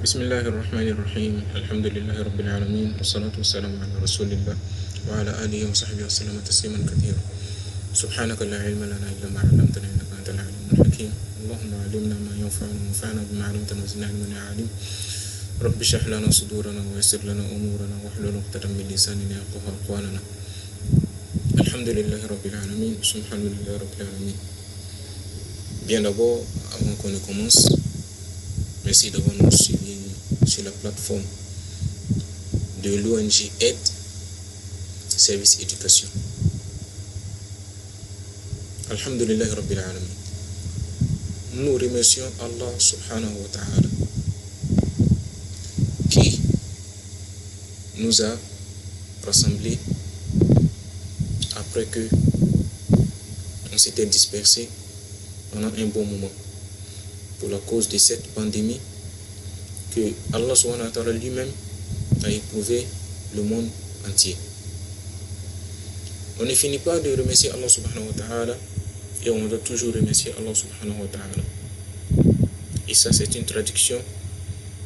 بسم الله الرحمن الرحيم الحمد لله رب العالمين والصلاة والسلام على رسول الله وعلى آله وصحبه وسلم تسليما كثيرا. سبحانك لا علم لنا إلا ما علمتنا إنك أنت العليم الحكيم. اللهم علمنا ما ينفعنا وانفعنا بما علمتنا وزدنا علما يا عليم. رب اشرح لنا صدورنا ويسر لنا أمورنا واحلل عقدة من لساننا يفقهوا أقوالنا. الحمد لله رب العالمين. سبحان الله رب العالمين. Bien d'abord, avant qu'on ne commence, merci d'avoir nous suivi sur la plateforme de l'ONG Aide Service Éducation. Alhamdulillah Rabbil Alamin. Nous remercions Allah subhanahu wa ta'ala qui nous a rassemblés après que on s'était dispersés pendant un bon moment pour la cause de cette pandémie que Allah subhanahu wa ta'ala lui-même a éprouvé le monde entier. On ne finit pas de remercier Allah subhanahu wa ta'ala et on doit toujours remercier Allah subhanahu wa ta'ala. Et ça, c'est une traduction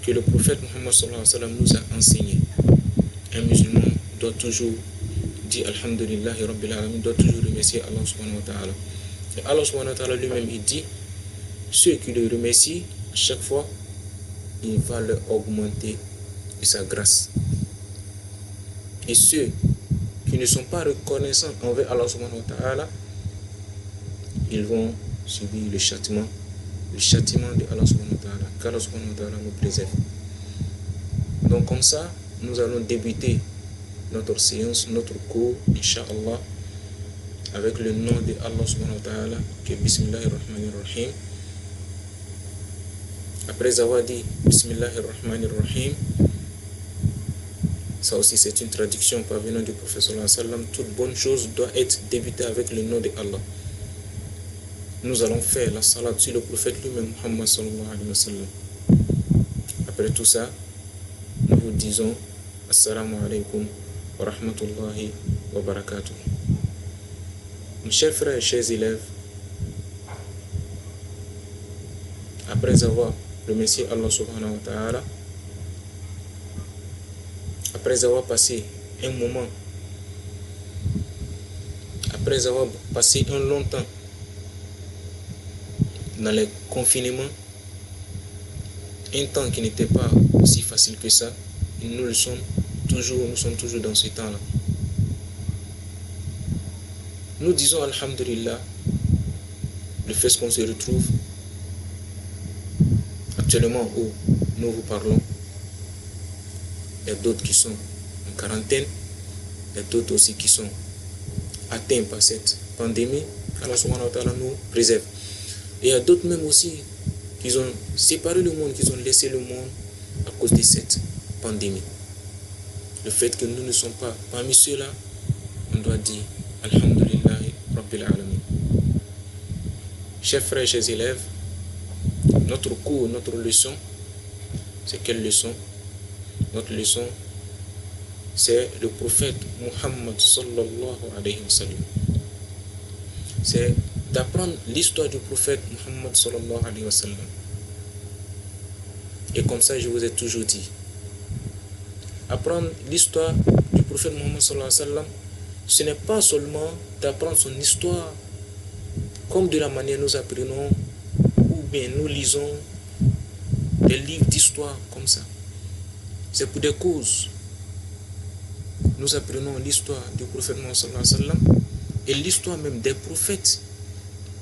que le prophète Muhammad sallallahu alayhi wa sallam nous a enseigné. Un musulman doit toujours dire Alhamdulillah Rabbil Alamin, doit toujours remercier Allah subhanahu wa ta'ala. Et Allah subhanahu wa ta'ala lui-même, il dit, ceux qui le remercient, à chaque fois, il va leur augmenter de sa grâce. Et ceux qui ne sont pas reconnaissants envers Allah subhanahu wa ta'ala, ils vont subir le châtiment de Allah subhanahu wa ta'ala, qu'Allah subhanahu wa ta'ala nous préserve. Donc comme ça, nous allons débuter notre séance, notre cours, Inch'Allah, avec le nom de Allah subhanahu wa ta'ala, qui est Bismillahirrahmanirrahim. Après avoir dit Bismillahirrahmanirrahim, ça aussi c'est une traduction parvenant du prophète sallallahu alayhi wa sallam, toute bonne chose doit être débutée avec le nom de Allah. Nous allons faire la salade sur le prophète lui-même, Muhammad sallallahu alayhi wa sallam. Après tout ça, nous vous disons Assalamu alaikum wa rahmatullahi wa barakatuh. Mes chers frères et chers élèves, après avoir remercié Allah subhanahu wa ta'ala, après avoir passé un moment, après avoir passé un long temps dans les confinements, un temps qui n'était pas aussi facile que ça, nous sommes toujours dans ce temps-là. Nous disons Alhamdulillah, le fait qu'on se retrouve actuellement où nous vous parlons. Il y a d'autres qui sont en quarantaine, il y a d'autres aussi qui sont atteints par cette pandémie. Allah subhanahu wa ta'ala nous préserve. Et il y a d'autres même aussi qui ont séparé le monde, qui ont laissé le monde à cause de cette pandémie. Le fait que nous ne sommes pas parmi ceux-là, on doit dire Alhamdulillah Rabbil Alamin. Chers frères et chers élèves, notre cours, notre leçon, c'est quelle leçon? Notre leçon, c'est le prophète Muhammad sallallahu alayhi wa sallam. C'est d'apprendre l'histoire du prophète Muhammad sallallahu alayhi wa sallam. Et comme ça, je vous ai toujours dit, apprendre l'histoire du prophète Muhammad sallallahu alayhi wa sallam, ce n'est pas seulement d'apprendre son histoire comme de la manière nous apprenons ou bien nous lisons des livres d'histoire comme ça. C'est pour des causes. Nous apprenons l'histoire du prophète Muhammad sallallahu alayhi wa sallam et l'histoire même des prophètes,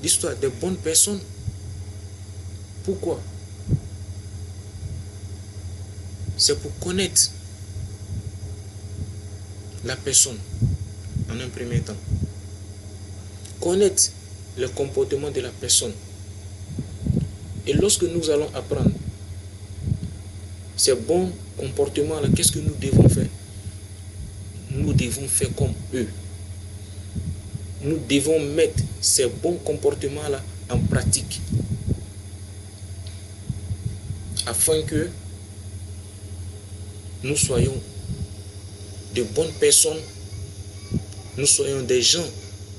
l'histoire des bonnes personnes. Pourquoi? C'est pour connaître la personne en un premier temps. Connaître le comportement de la personne. Et lorsque nous allons apprendre ces bons comportements-là, qu'est-ce que nous devons faire? Nous devons faire comme eux. Nous devons mettre ces bons comportements-là en pratique. Afin que nous soyons de bonnes personnes, nous soyons des gens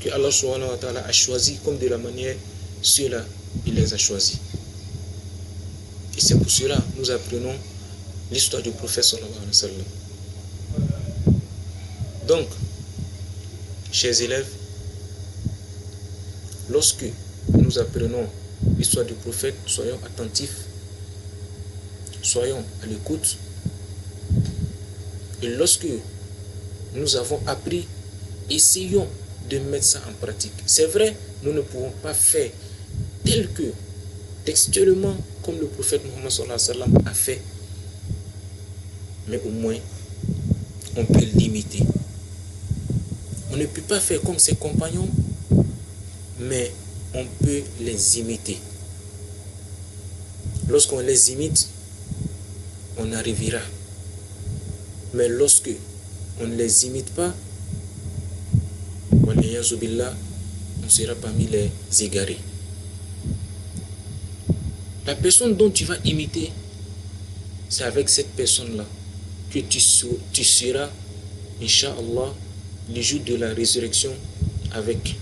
que Allah subhanahu wa ta'ala a choisis comme de la manière ceux-là, il les a choisis. Et c'est pour cela que nous apprenons l'histoire du prophète sallallahu alayhi wa sallam. Donc, chers élèves, lorsque nous apprenons l'histoire du prophète, soyons attentifs, soyons à l'écoute. Et lorsque nous avons appris, essayons de mettre ça en pratique. C'est vrai, nous ne pouvons pas faire tel que, textuellement, comme le prophète Mohammed sallallahu alayhi wa sallam a fait, mais au moins, on peut l'imiter. On ne peut pas faire comme ses compagnons, mais on peut les imiter. Lorsqu'on les imite, on arrivera. Mais lorsque on ne les imite pas, on sera parmi les égarés. La personne dont tu vas imiter, c'est avec cette personne-là que tu seras, Inch'Allah, le jour de la résurrection avec.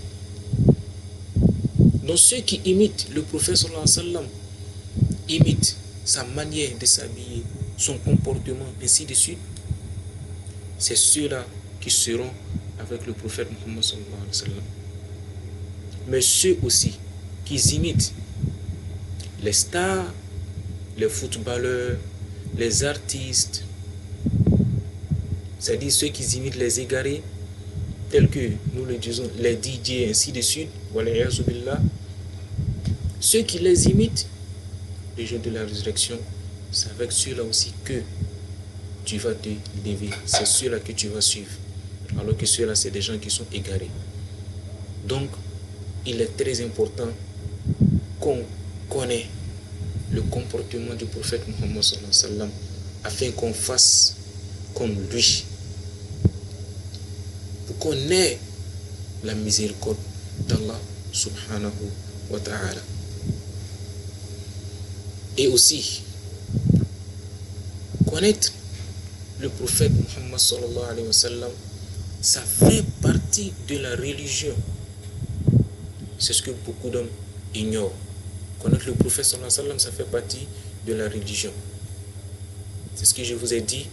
Donc ceux qui imitent le prophète sallallahu alayhi wa sallam, imitent sa manière de s'habiller, son comportement, ainsi de suite, c'est ceux-là qui seront avec le prophète Mohammed sallallahu alayhi wa sallam. Mais ceux aussi qui imitent les stars, les footballeurs, les artistes, c'est-à-dire ceux qui imitent les égarés, tels que nous le disons, les DJ, ainsi de suite, ceux qui les imitent, le jour de la résurrection, c'est avec ceux-là aussi que tu vas te lever, c'est ceux-là que tu vas suivre, alors que ceux-là, c'est des gens qui sont égarés. Donc, il est très important qu'on connaisse le comportement du prophète Mohammed sallallahu alayhi wa sallam, afin qu'on fasse comme lui, pour qu'on ait la miséricorde d'Allah subhanahu wa ta'ala. Et aussi, connaître le prophète Mohammed sallallahu alayhi wa sallam, ça fait partie de la religion. C'est ce que beaucoup d'hommes ignorent. Connaître le prophète sallallahu alayhi wa sallam, ça fait partie de la religion. C'est ce que je vous ai dit.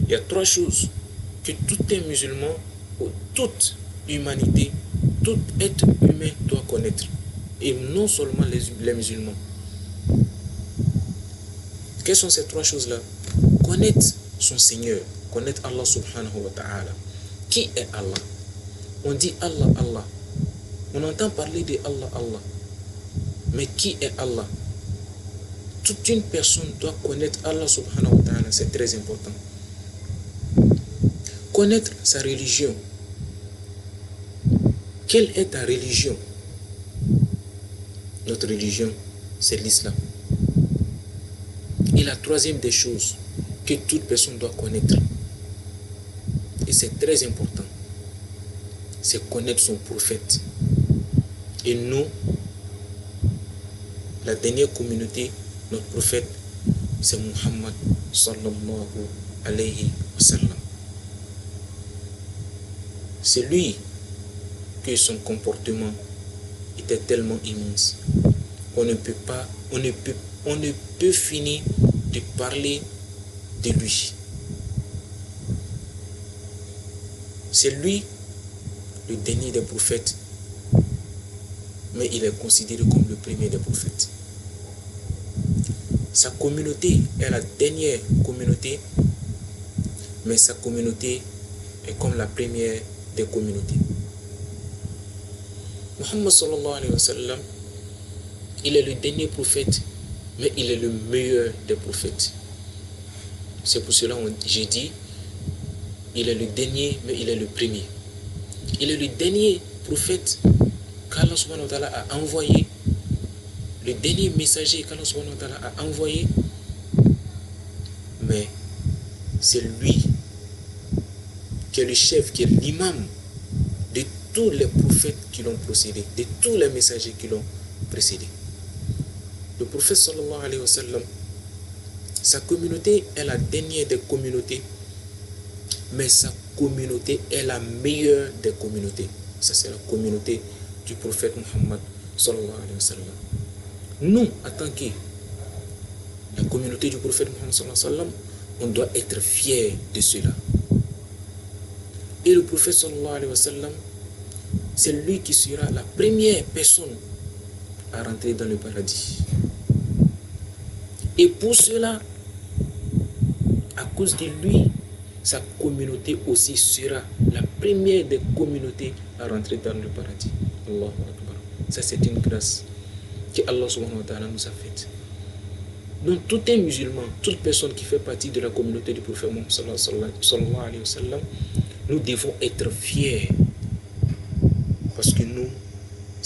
Il y a 3 choses que tout un musulman, ou toute humanité, tout être humain doit connaître. Et non seulement les musulmans. Quelles sont ces 3 choses-là? Connaître son Seigneur, connaître Allah subhanahu wa ta'ala. Qui est Allah? On dit Allah, Allah. On entend parler de Allah, Allah. Mais qui est Allah? Toute une personne doit connaître Allah subhanahu wa ta'ala, c'est très important. Connaître sa religion. Quelle est ta religion? Notre religion, c'est l'islam. Et la 3e des choses que toute personne doit connaître, et c'est très important, c'est connaître son prophète. Et nous, la dernière communauté, notre prophète, c'est Muhammad sallallahu alayhi wa sallam. C'est lui que son comportement était tellement immense qu'on ne peut pas, on ne peut finir de parler de lui. C'est lui le dernier des prophètes, mais il est considéré comme le premier des prophètes. Sa communauté est la dernière communauté, mais sa communauté est comme la première des communautés. Muhammad sallallahu alayhi wa sallam, il est le dernier prophète, mais il est le meilleur des prophètes. C'est pour cela que j'ai dit, il est le dernier, mais il est le premier. Il est le dernier prophète qu'Allah subhanahu wa ta'ala a envoyé, le dernier messager qu'Allah subhanahu wa ta'ala a envoyé, mais c'est lui qui est le chef, qui est l'imam de tous les prophètes qui l'ont précédé, de tous les messagers qui l'ont précédé. Le prophète sallallahu alayhi wa sallam, sa communauté est la dernière des communautés, mais sa communauté est la meilleure des communautés. Ça, c'est la communauté du prophète Muhammad sallallahu alayhi wa sallam. Nous, en tant que La communauté du prophète Mohammed sallallahu alayhi wa sallam, on doit être fier de cela. Et le prophète sallallahu alayhi wa sallam, c'est lui qui sera la première personne à rentrer dans le paradis. Et pour cela, à cause de lui, sa communauté aussi sera la première des communautés à rentrer dans le paradis. Allahu Akbar. Ça, c'est une grâce que Allah subhanahu wa ta'ala nous a faite. Donc, tout un musulman, toute personne qui fait partie de la communauté du prophète Mohammed sallallahu alayhi wa sallam, nous devons être fiers parce que nous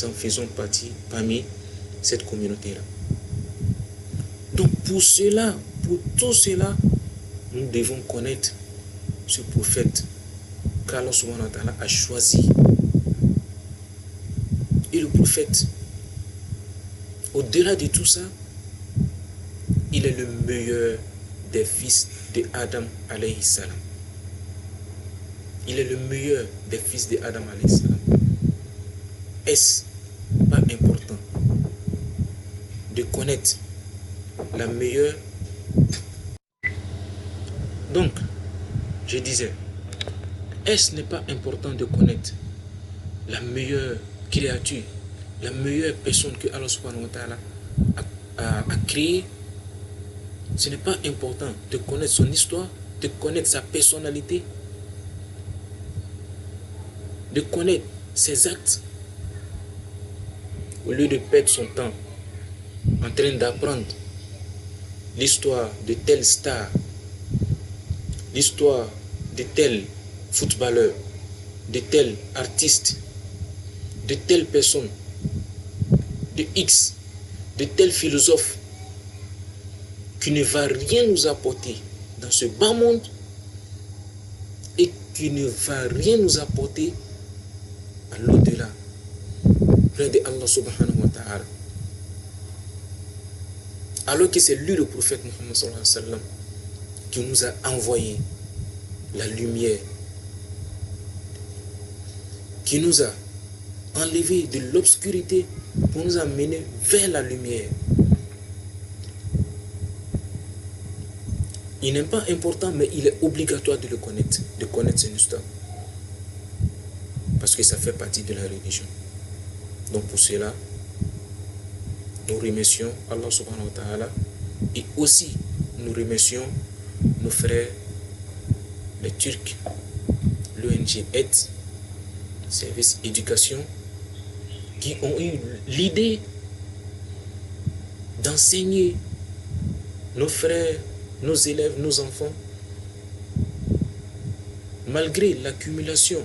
en faisons partie parmi cette communauté-là. Donc, pour cela, pour tout cela, nous devons connaître ce prophète qu'Allah subhanahu wa ta'ala a choisi. Et le prophète, au-delà de tout ça, il est le meilleur des fils de Adam alayhi salam. Il est le meilleur des fils de Adam alayhi salam. Est-ce pas important de connaître la meilleure? Donc, je disais, est-ce n'est pas important de connaître la meilleure créature, la meilleure personne que Allah subhanahu wa ta'ala a créée? Ce n'est pas important de connaître son histoire, de connaître sa personnalité, de connaître ses actes, au lieu de perdre son temps en train d'apprendre l'histoire de telle star, l'histoire de tel footballeur, de tel artiste, de telle personne, de X, de tel philosophe, qui ne va rien nous apporter dans ce bas monde et qui ne va rien nous apporter à l'au-delà, près de Allah subhanahu wa ta'ala. Alors que c'est lui, le prophète Mohammed sallallahu alayhi wa sallam, qui nous a envoyé la lumière, qui nous a enlevé de l'obscurité pour nous amener vers la lumière. Il n'est pas important, mais il est obligatoire de le connaître, de connaître son histoire. Parce que ça fait partie de la religion. Donc pour cela, nous remercions Allah subhanahu wa ta'ala et aussi nous remercions nos frères, les Turcs, l'ONG Aide, Service Éducation, qui ont eu l'idée d'enseigner nos frères, nos élèves, nos enfants, malgré l'accumulation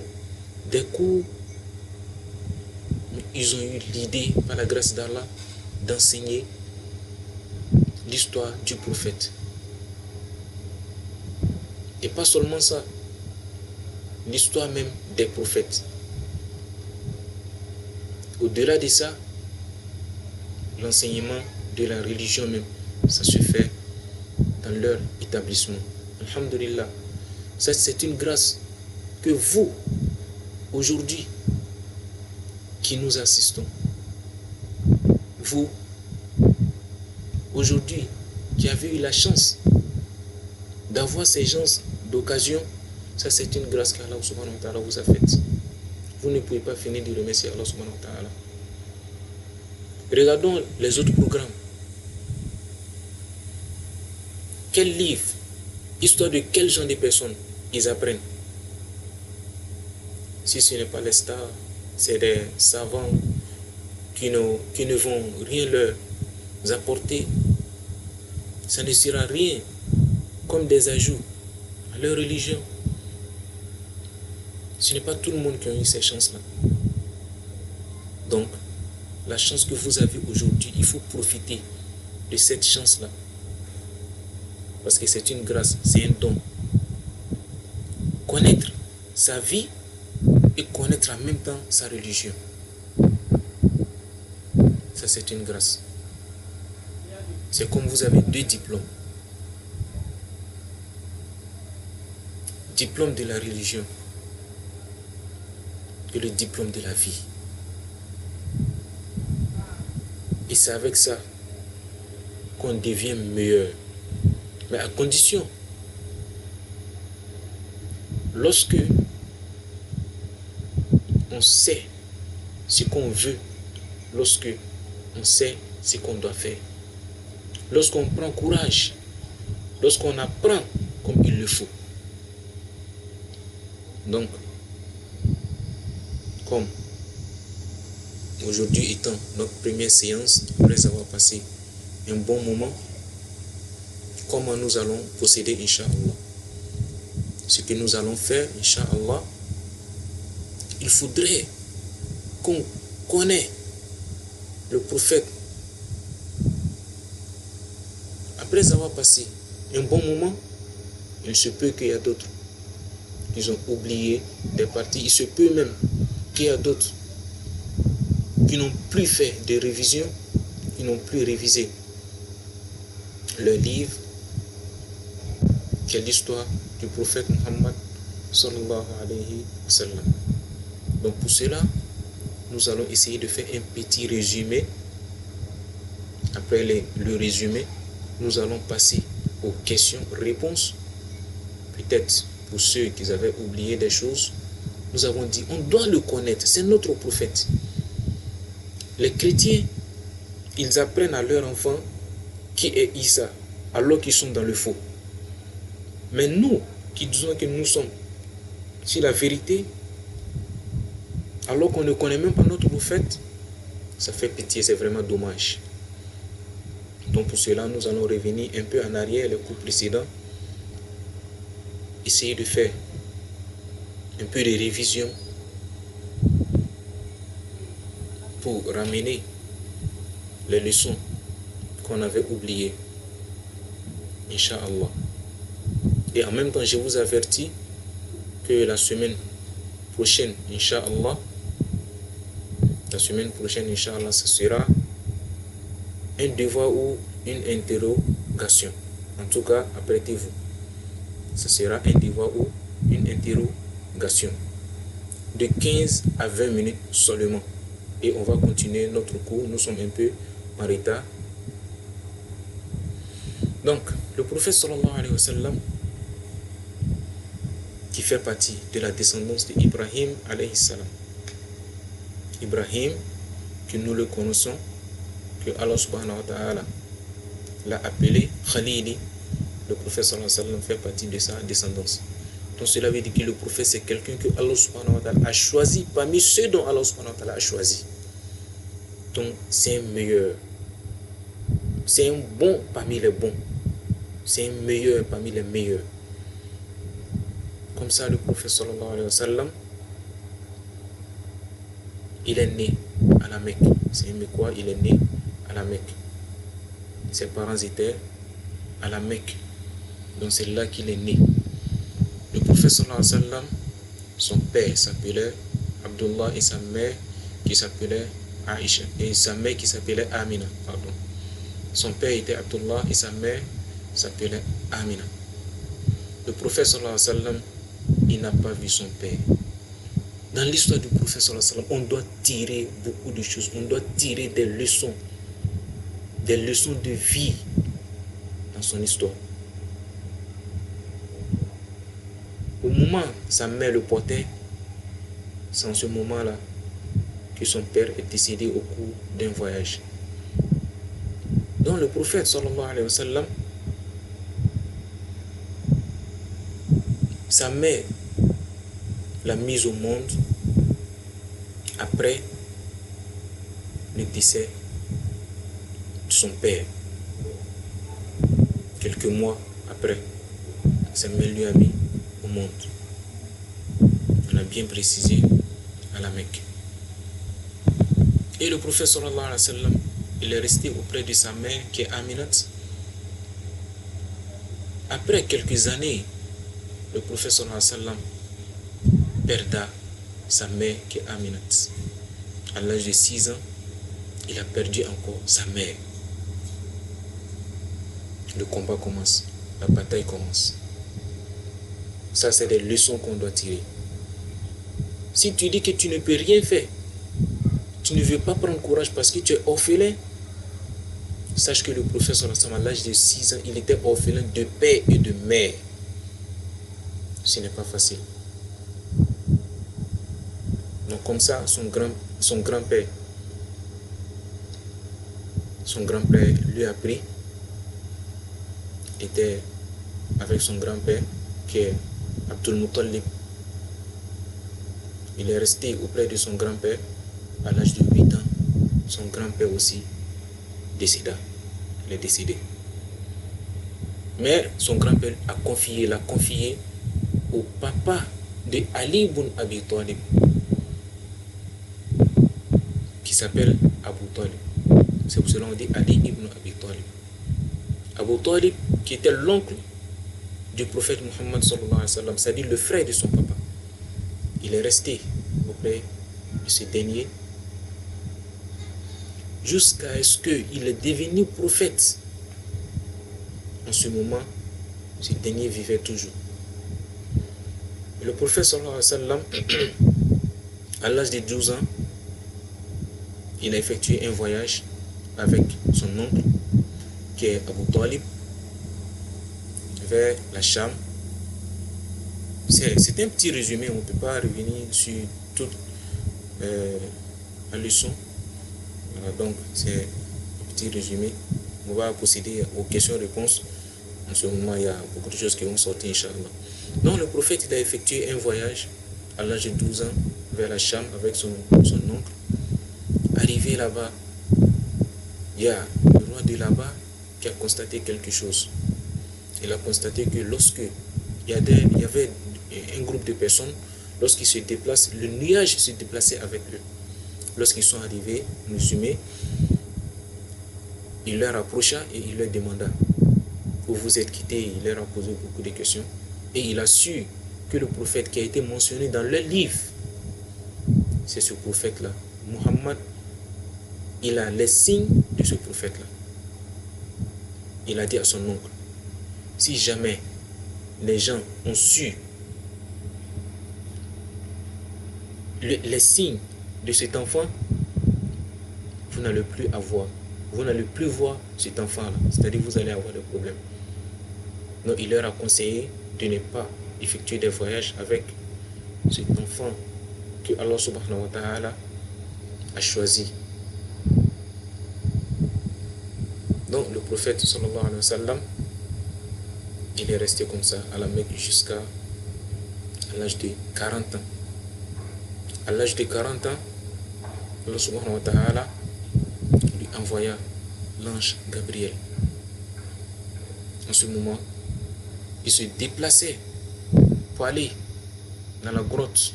des cours, ils ont eu l'idée, par la grâce d'Allah, d'enseigner l'histoire du prophète. Et pas seulement ça, l'histoire même des prophètes. Au-delà de ça, l'enseignement de la religion même, ça se fait dans leur établissement. Alhamdulillah. Ça, c'est une grâce que vous, aujourd'hui, qui nous assistons, vous, aujourd'hui, qui avez eu la chance d'avoir ces gens d'occasion, ça c'est une grâce qu'Allah subhanahu wa ta'ala vous a faite. Vous ne pouvez pas finir de remercier Allah subhanahu wa ta'ala. Regardons les autres programmes. Quels livres, histoire de quel genre de personnes ils apprennent? Si ce n'est pas les stars, c'est des savants qui ne vont rien leur apporter. Ça ne sera rien comme des ajouts à leur religion. Ce n'est pas tout le monde qui a eu ces chances-là. Donc, la chance que vous avez aujourd'hui, il faut profiter de cette chance-là. Parce que c'est une grâce, c'est un don. Connaître sa vie et connaître en même temps sa religion. Ça, c'est une grâce. C'est comme vous avez deux diplômes. Diplôme de la religion et le diplôme de la vie. Et c'est avec ça qu'on devient meilleur. Mais à condition, lorsque on sait ce qu'on veut, lorsque on sait ce qu'on doit faire, lorsqu'on prend courage, lorsqu'on apprend comme il le faut. Donc, comme aujourd'hui étant notre première séance, après avoir passé un bon moment, comment nous allons procéder, Inch'Allah. Ce que nous allons faire, Inch'Allah, il faudrait qu'on connaisse le prophète. Après avoir passé un bon moment, il se peut qu'il y a d'autres qui ont oublié des parties. Il se peut même qu'il y a d'autres qui n'ont plus fait de révision, qui n'ont plus révisé le livre, qui est l'histoire du prophète Muhammad sallallahu alayhi wa sallam. Donc pour cela, nous allons essayer de faire un petit résumé. Après le résumé, nous allons passer aux questions-réponses. Peut-être pour ceux qui avaient oublié des choses, nous avons dit, on doit le connaître, c'est notre prophète. Les chrétiens, ils apprennent à leurs enfants qui est Isa, alors qu'ils sont dans le faux. Mais nous, qui disons que nous sommes sur la vérité, alors qu'on ne connaît même pas notre prophète, ça fait pitié, c'est vraiment dommage. Donc pour cela, nous allons revenir un peu en arrière, les cours précédents, essayer de faire un peu de révision pour ramener les leçons qu'on avait oubliées, Inch'Allah. Et en même temps, je vous avertis que la semaine prochaine, Inch'Allah, ce sera un devoir ou une interrogation. En tout cas, apprêtez-vous. Ce sera un devoir ou une interrogation de 15 à 20 minutes seulement. Et on va continuer notre cours. Nous sommes un peu en retard. Donc, le prophète sallallahu alayhi wa sallam, qui fait partie de la descendance d'Ibrahim alayhi salam. Ibrahim, que nous le connaissons, que Allah subhanahu wa ta'ala l'a appelé Khalili, le prophète sallallahu alayhi wa sallam fait partie de sa descendance. Donc cela veut dire que le prophète c'est quelqu'un que Allah subhanahu wa ta'ala a choisi parmi ceux dont Allah subhanahu wa ta'ala a choisi. Donc c'est un meilleur. C'est un bon parmi les bons. C'est un meilleur parmi les meilleurs. Comme ça, le prophète sallallahu alayhi wa sallam, il est né à la Mecque. C'est un Mecquois, il est né à la Mecque. Ses parents étaient à la Mecque. Donc c'est là qu'il est né. Le prophète sallallahu alayhi wa sallam, son père s'appelait Abdullah et sa mère qui s'appelait Aïcha. Et sa mère qui s'appelait Amina. Pardon. Son père était Abdullah et sa mère s'appelait Amina. Le prophète sallallahu alayhi wa sallam, il n'a pas vu son père. Dans l'histoire du prophète sallallahu alayhi wa sallam, on doit tirer beaucoup de choses. On doit tirer des leçons de vie dans son histoire. Au moment où sa mère le portait, c'est en ce moment-là que son père est décédé au cours d'un voyage. Donc le prophète sallallahu alayhi wa sallam, sa mère l'a mise au monde après le décès de son père. Quelques mois après, sa mère lui a mis au monde. On a bien précisé à la Mecque. Et le prophète sallallahu alayhi wa sallam, il est resté auprès de sa mère qui est Aminat. Après quelques années, le prophète sallallahu alayhi wa sallam perda sa mère qui est Aminat. À l'âge de 6 ans, il a perdu encore sa mère. Le combat commence, la bataille commence. Ça, c'est des leçons qu'on doit tirer. Si tu dis que tu ne peux rien faire, tu ne veux pas prendre courage parce que tu es orphelin, Sache que le prophète sallallahu alayhi wa sallam, à l'âge de 6 ans, il était orphelin de père et de mère. Ce n'est pas facile. Donc comme ça, son grand-père lui a appris, était avec son grand-père qui est Abdul Muttalib. Il est resté auprès de son grand-père à l'âge de 8 ans. Son grand-père aussi décéda. Il est décédé. Mais son grand-père l'a confié au papa de Ali ibn Abi Talib, qui s'appelle Abu Talib. C'est pour cela qu'on dit Ali ibn Abi Talib. Abu Talib, qui était l'oncle du prophète Muhammad sallallahu alayhi wa sallam, c'est-à-dire le frère de son papa. Il est resté auprès de ce dernier jusqu'à ce qu'il est devenu prophète. En ce moment, ce dernier vivait toujours. Et le prophète sallallahu alayhi wa sallam, à l'âge de 12 ans, il a effectué un voyage avec son oncle, qui est Abu Talib, vers la Cham. C'est un petit résumé, on ne peut pas revenir sur toute la leçon. Voilà, donc c'est un petit résumé. On va procéder aux questions-réponses. En ce moment, il y a beaucoup de choses qui vont sortir, Inch'Allah. Donc le prophète, il a effectué un voyage à l'âge de 12 ans vers la Cham avec son oncle. Arrivé là-bas, il y a le roi de là-bas qui a constaté quelque chose. Il a constaté que lorsque il y avait un groupe de personnes, lorsqu'ils se déplacent, le nuage se déplaçait avec eux. Lorsqu'ils sont arrivés, musulmans, il leur approcha et il leur demanda où vous êtes quittés. Il leur a posé beaucoup de questions et il a su que le prophète qui a été mentionné dans leur livre, c'est ce prophète-là. Muhammad, il a les signes de ce prophète-là. Il a dit à son oncle, si jamais les gens ont su les signes de cet enfant, vous n'allez plus voir cet enfant-là. C'est-à-dire vous allez avoir des problèmes. Donc il leur a conseillé de ne pas effectuer des voyages avec cet enfant que Allah subhanahu wa ta'ala a choisi. Donc le prophète sallallahu alayhi wa sallam, il est resté comme ça à la Mecque jusqu'à l'âge de 40 ans. À l'âge de 40 ans, Allah subhanahu wa ta'ala lui envoya l'ange Gabriel. En ce moment, il se déplaçait pour aller dans la grotte,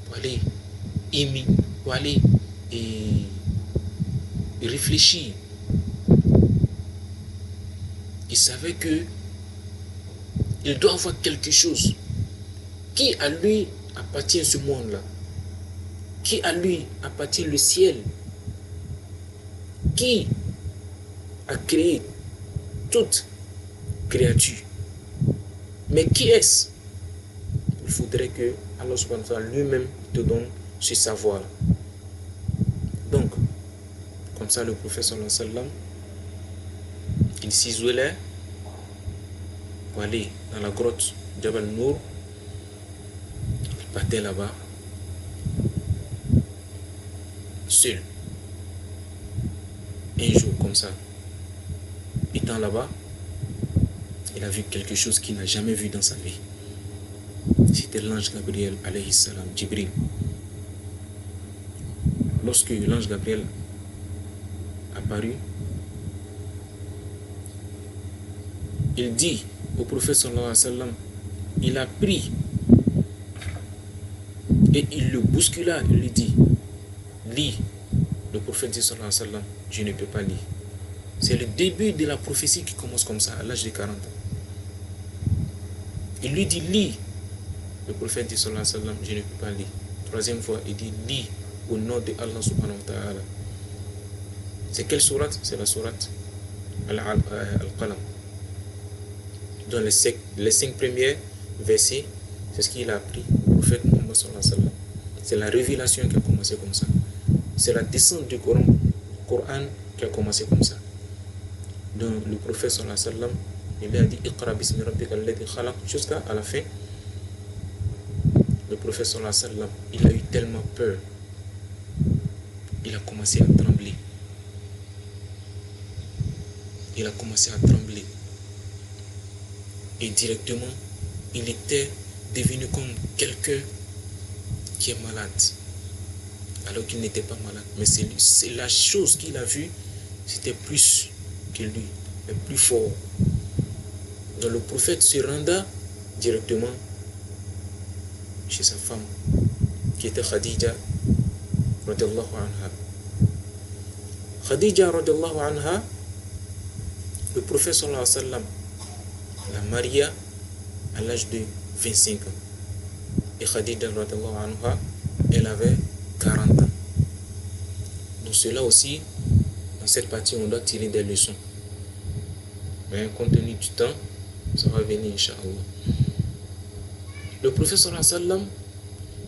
pour aller et réfléchir. Il savait que il doit avoir quelque chose qui à lui appartient ce monde-là, qui à lui appartient le ciel, qui a créé toute créature. Mais qui est-ce? Il faudrait que Allah subhanahu wa ta'ala lui-même te donne ce savoir. Donc, comme ça, le prophète sallallahu alayhi wa sallam, il s'isolait pour aller dans la grotte Jabal Nour. Il partait là-bas seul. Un jour comme ça, étant là-bas, il a vu quelque chose qu'il n'a jamais vu dans sa vie. C'était l'ange Gabriel alayhi salam, Jibril. Lorsque l'ange Gabriel apparut, il dit au prophète sallallahu alayhi wa sallam, il a pris et il le bouscula, il lui dit, lis. Le prophète dit sallallahu alayhi wa sallam, je ne peux pas lire. C'est le début de la prophétie qui commence comme ça, à l'âge de 40 ans. Il lui dit, lis. Le prophète dit sallallahu alayhi wa sallam, je ne peux pas lire. Troisième fois, il dit, lis au nom de Allah subhanahu wa ta'ala. C'est quelle sourate? C'est la sourate Al-Qalam. Dans les 5 premiers versets, c'est ce qu'il a appris au prophète Muhammad sallallahu alayhi wa sallam. C'est la révélation qui a commencé comme ça. C'est la descente du Coran qui a commencé comme ça. Donc le prophète sallallahu alayhi wa sallam, il a dit Iqra bismi rabbika alladhi khalaq jusqu'à la fin. Le prophète sallallahu alayhi wa sallam, il a eu tellement peur. Il a commencé à trembler. Il a commencé à trembler. Et directement, il était devenu comme quelqu'un qui est malade. Alors qu'il n'était pas malade. Mais c'est la chose qu'il a vue, c'était plus que lui, mais plus fort. Donc le prophète se renda directement chez sa femme, qui était Khadija radiallahu anha. Khadija radiallahu anha, le prophète sallallahu alayhi wa sallam la maria à l'âge de 25 ans. Et Khadija radiallahu anha, elle avait 40 ans. Donc cela aussi, dans cette partie, on doit tirer des leçons. Mais compte tenu du temps, ça va venir, Inch'Allah. Le prophète sallallahu alayhi wa sallam,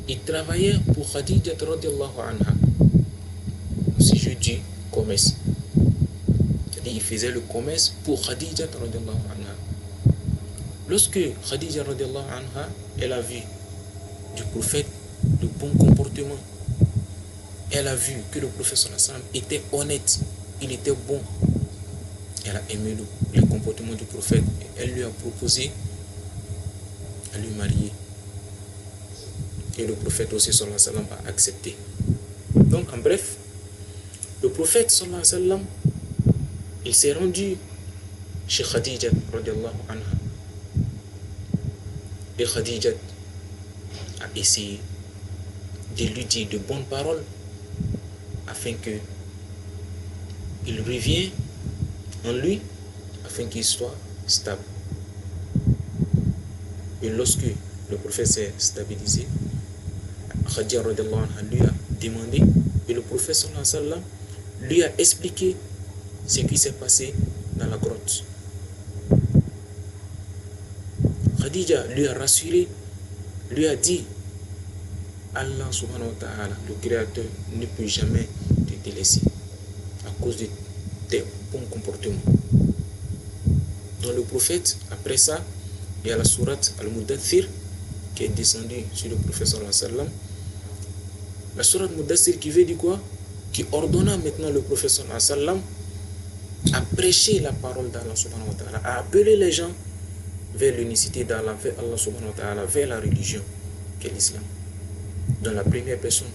il travaillait pour Khadija radiallahu anha. Si je dis commerce, c'est-à-dire il faisait le commerce pour Khadija radiallahu anha. Lorsque Khadija radiallahu anha, elle a vu du prophète le bon comportement, elle a vu que le prophète sallallahu alayhi wa sallam était honnête, il était bon, elle a aimé le comportement du prophète et elle lui a proposé à lui marier. Et le prophète aussi sallallahu alayhi wa sallam a accepté. Donc en bref, le prophète sallallahu alayhi wa sallam, il s'est rendu chez Khadija radiallahu anha. Et Khadija a essayé de lui dire de bonnes paroles afin que il revienne en lui, afin qu'il soit stable. Et lorsque le prophète s'est stabilisé, Khadija radiallahu anha lui a demandé, et le prophète sallallahu alayhi wa sallam lui a expliqué ce qui s'est passé dans la grotte. Khadija lui a rassuré, lui a dit Allah subhanahu wa ta'ala, le créateur, ne peut jamais te délaisser à cause de tes bons comportements. Donc le prophète, après ça, il y a la sourate Al-Mudaththir qui est descendue sur le prophète sallallahu alayhi wa sallam. La sourate Al-Mudaththir qui veut dire quoi? Qui ordonna maintenant le prophète sallallahu alayhi wa sallam à prêcher la parole d'Allah subhanahu wa ta'ala, à appeler les gens vers l'unicité d'Allah, vers Allah subhanahu wa ta'ala, vers la religion qu'est l'islam. Dans la première personne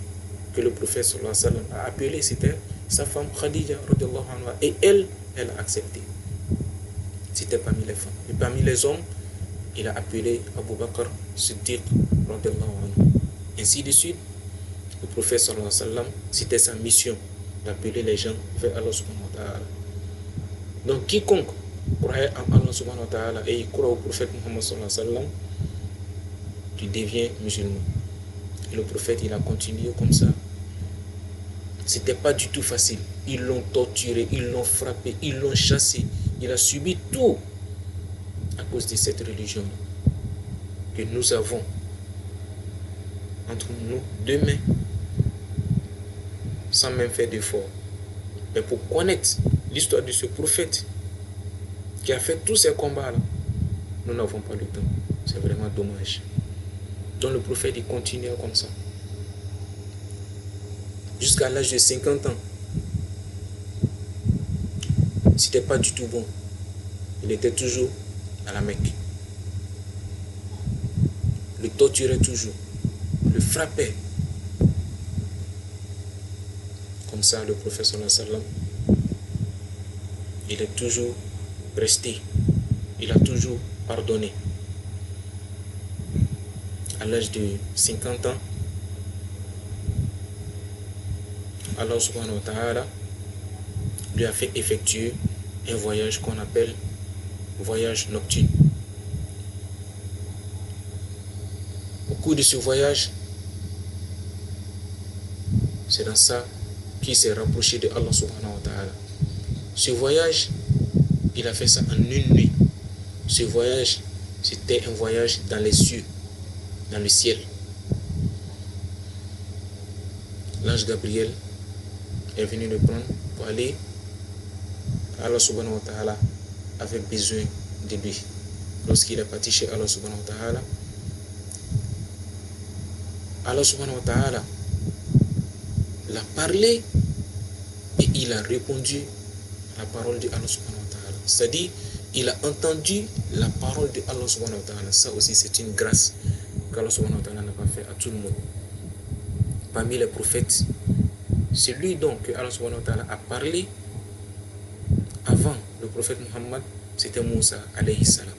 que le prophète sallallahu alayhi wa sallam a appelée, c'était sa femme Khadija radiallahu anha, et elle a accepté. C'était parmi les femmes. Et parmi les hommes, il a appelé Abu Bakr Siddiq radiallahu anhu. Ainsi de suite, le prophète sallallahu alayhi wa sallam, c'était sa mission d'appeler les gens vers Allah subhanahu wa ta'ala. Donc quiconque croyait en Allah subhanahu wa ta'ala et il croit au prophète Muhammad sallallahu alayhi wa sallam, tu deviens musulman. Et le prophète, il a continué comme ça. C'était pas du tout facile. Ils l'ont torturé, ils l'ont frappé, ils l'ont chassé. Il a subi tout à cause de cette religion que nous avons entre nous deux mains, sans même faire d'effort. Mais pour connaître l'histoire de ce prophète qui a fait tous ces combats-là, nous n'avons pas le temps. C'est vraiment dommage. Donc le prophète, il continuait comme ça. Jusqu'à l'âge de 50 ans. C'était pas du tout bon. Il était toujours à la Mecque. Le torturait toujours. Le frappait. Comme ça, le prophète sallallahu alayhi wa sallam, il est toujours resté. Il a toujours pardonné. À l'âge de 50 ans, Allah subhanahu wa ta'ala lui a fait effectuer un voyage qu'on appelle voyage nocturne. Au cours de ce voyage, c'est dans ça qu'il s'est rapproché de Allah subhanahu wa ta'ala. Ce voyage, il a fait ça en une nuit. Ce voyage, c'était un voyage dans les cieux, dans le ciel. L'ange Gabriel est venu le prendre pour aller Allah subhanahu wa ta'ala avait besoin de lui. Lorsqu'il est parti chez Allah subhanahu wa ta'ala, Allah subhanahu wa ta'ala l'a parlé et il a répondu à la parole de Allah subhanahu wa ta'ala. C'est-à-dire, il a entendu la parole de Allah subhanahu wa ta'ala. Ça aussi, c'est une grâce qu'Allah subhanahu wa ta'ala n'a pas fait à tout le monde. Parmi les prophètes, c'est lui donc que Allah subhanahu wa ta'ala a parlé avant le prophète Muhammad, c'était Moussa alayhi salam.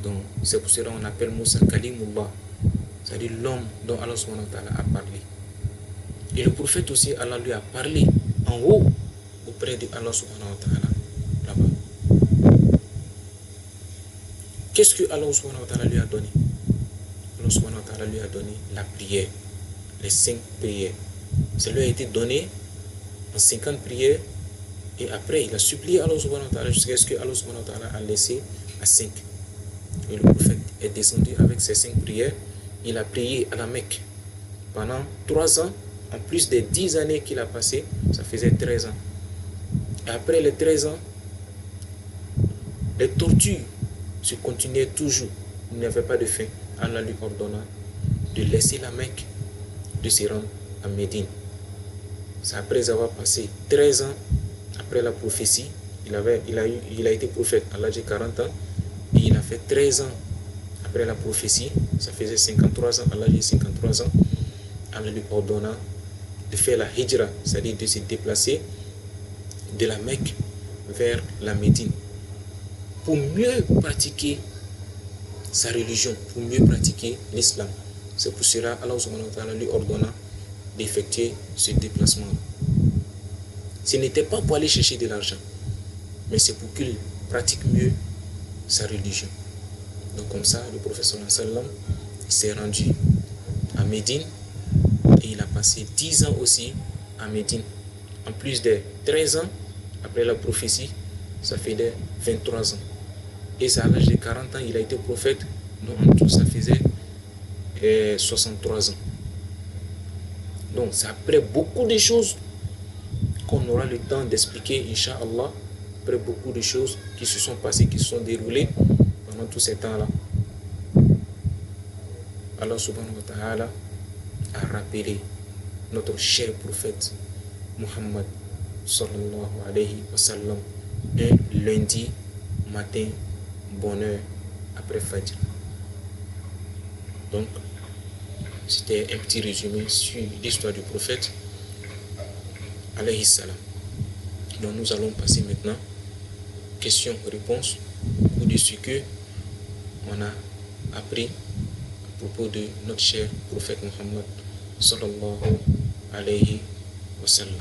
Donc, c'est pour cela qu'on appelle Moussa Kalimullah, c'est-à-dire l'homme dont Allah subhanahu wa ta'ala a parlé. Et le prophète aussi, Allah lui a parlé en haut auprès de Allah subhanahu wa ta'ala, là-bas. Qu'est-ce que Allah subhanahu wa ta'ala lui a donné? Allah subhanahu wa ta'ala lui a donné la prière, les 5 prières. Ça lui a été donné en 50 prières et après il a supplié Allah subhanahu wa ta'ala jusqu'à ce que Allah subhanahu wa ta'ala a laissé à 5. Et le prophète est descendu avec ses 5 prières. Il a prié à la Mecque pendant 3 ans, en plus des 10 années qu'il a passées, ça faisait 13 ans. Et après les 13 ans, les tortures se continuaient toujours. Il n'y avait pas de fin. Allah lui ordonna de laisser la Mecque, de se rendre à Médine. C'est après avoir passé 13 ans, après la prophétie, il a été prophète à l'âge de 40 ans, et il a fait 13 ans après la prophétie, ça faisait 53 ans, à l'âge de 53 ans, Allah lui ordonna de faire la hijra, c'est-à-dire de se déplacer de la Mecque vers la Médine, pour mieux pratiquer sa religion, pour mieux pratiquer l'islam. C'est pour cela Allah subhanahu wa ta'ala lui ordonna d'effectuer ce déplacement. Ce n'était pas pour aller chercher de l'argent, mais c'est pour qu'il pratique mieux sa religion. Donc comme ça, le prophète sallallahu alayhi wa sallam s'est rendu à Médine et il a passé 10 ans aussi à Médine. En plus des 13 ans, après la prophétie, ça fait 23 ans. Et c'est à l'âge de 40 ans, il a été prophète, donc en tout ça faisait 63 ans. Donc c'est après beaucoup de choses qu'on aura le temps d'expliquer, Inch'Allah, après beaucoup de choses qui se sont passées, qui se sont déroulées pendant tous ces temps-là. Allah subhanahu wa ta'ala a rappelé notre cher prophète Muhammad sallallahu alayhi wa sallam un lundi matin, bonne heure après Fajr. Donc, c'était un petit résumé sur l'histoire du prophète alayhi salam. Donc nous allons passer maintenant questions-réponses de ce que on a appris à propos de notre cher prophète Muhammad sallallahu alayhi wa sallam.